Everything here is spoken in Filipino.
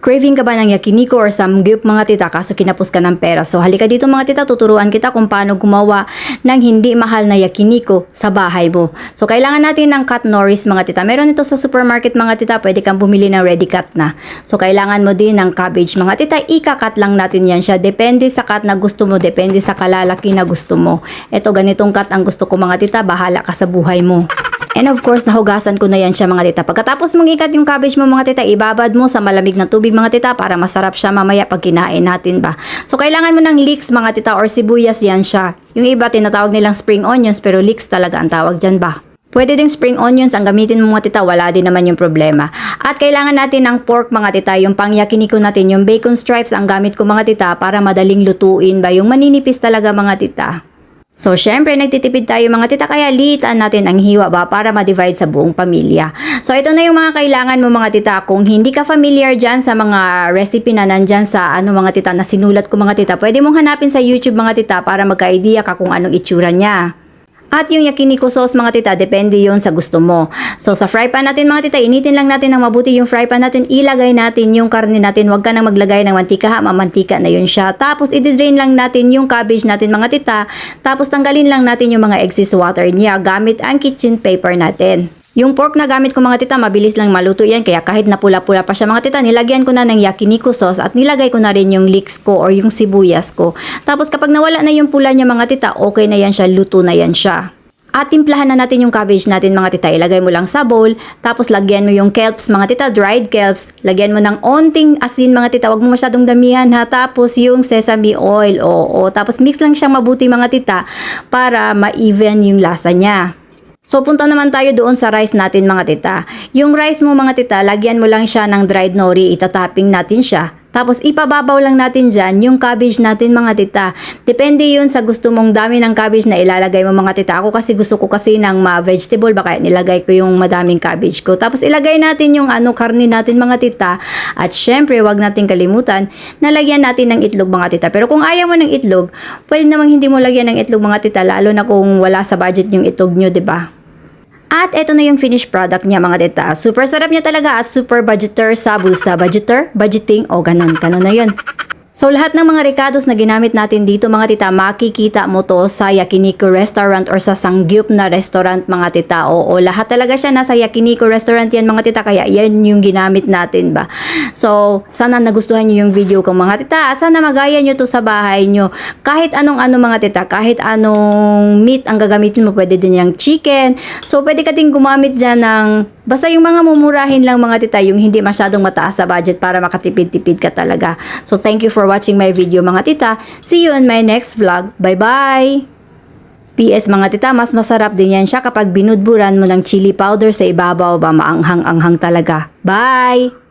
Craving ka ba ng yakiniku or samgyup mga tita kaso kinapos ka ng pera? So halika dito mga tita, tuturuan kita kung paano gumawa ng hindi mahal na yakiniku sa bahay mo. So kailangan natin ng cut Norris mga tita. Meron ito sa supermarket mga tita, pwede kang bumili ng ready cut na. So kailangan mo din ng cabbage mga tita, ika-cut lang natin yan siya. Depende sa cut na gusto mo, depende sa kalalaki na gusto mo. Ito ganitong cut ang gusto ko mga tita, bahala ka sa buhay mo. And of course, nahugasan ko na yan siya mga tita. Pagkatapos mong ikat yung cabbage mo mga tita, ibabad mo sa malamig na tubig mga tita para masarap siya mamaya pag kinain natin ba. So kailangan mo ng leeks mga tita or sibuyas yan siya. Yung iba tinatawag nilang spring onions pero leeks talaga ang tawag dyan ba. Pwede ding spring onions ang gamitin mo mga tita, wala din naman yung problema. At kailangan natin ng pork mga tita, yung pang yakiniku natin, yung bacon stripes ang gamit ko mga tita para madaling lutuin ba, yung maninipis talaga mga tita. So, syempre, nagtitipid tayo mga tita, kaya liitan natin ang hiwa ba para ma-divide sa buong pamilya. So, ito na yung mga kailangan mo mga tita. Kung hindi ka familiar dyan sa mga recipe na nandyan sa mga tita na sinulat ko mga tita, pwede mong hanapin sa YouTube mga tita para magka-idea ka kung anong itsura niya. At yung yakiniku sauce mga tita, depende yon sa gusto mo. So sa fry pan natin mga tita, initin lang natin ng mabuti yung fry pan natin, ilagay natin yung karne natin, huwag ka nang maglagay ng mantika ha, mamantika na yun siya. Tapos i-drain lang natin yung cabbage natin mga tita, tapos tanggalin lang natin yung mga excess water niya gamit ang kitchen paper natin. Yung pork na gamit ko mga tita, mabilis lang maluto yan, kaya kahit napula-pula pa siya mga tita, nilagyan ko na ng yakiniku sauce at nilagay ko na rin yung leeks ko or yung sibuyas ko. Tapos kapag nawala na yung pula niya mga tita, okay na yan siya, luto na yan siya. At timplahan na natin yung cabbage natin mga tita, ilagay mo lang sa bowl, tapos lagyan mo yung kelps mga tita, dried kelps, lagyan mo ng onting asin mga tita, wag mo masyadong damihan ha, tapos yung sesame oil, tapos mix lang siyang mabuti mga tita para ma-even yung lasa niya. So punta naman tayo doon sa rice natin mga tita. Yung rice mo mga tita, lagyan mo lang siya ng dried nori, itatapping natin siya. Tapos ipababaw lang natin dyan yung cabbage natin mga tita. Depende yun sa gusto mong dami ng cabbage na ilalagay mo mga tita. Ako kasi gusto ko kasi ng vegetable baka nilagay ko yung madaming cabbage ko. Tapos ilagay natin yung karne natin mga tita. At syempre wag natin kalimutan na lagyan natin ng itlog mga tita. Pero kung ayaw mo ng itlog, pwede namang hindi mo lagyan ng itlog mga tita, lalo na kung wala sa budget yung itlog nyo, 'di ba? At eto na yung finished product niya mga tita. Super sarap niya talaga at super budgeter sa bulsa. Budgeting, ganun na yun. So lahat ng mga ricados na ginamit natin dito mga tita, makikita mo to sa Yakiniku restaurant or sa Samgyup na restaurant mga tita. Oo, lahat talaga siya nasa Yakiniku restaurant yan mga tita, kaya yan yung ginamit natin ba. So sana nagustuhan nyo yung video ko mga tita at sana magaya nyo to sa bahay nyo. Kahit anong mga tita, kahit anong meat ang gagamitin mo, pwede din yung chicken. So pwede ka din gumamit dyan ng basta yung mga mumurahin lang mga tita, yung hindi masyadong mataas sa budget para makatipid-tipid ka talaga. So thank you for watching my video mga tita. See you in my next vlog. Bye-bye! PS mga tita, mas masarap din yan siya kapag binudburan mo ng chili powder sa ibabaw ba, maanghang-anghang talaga. Bye!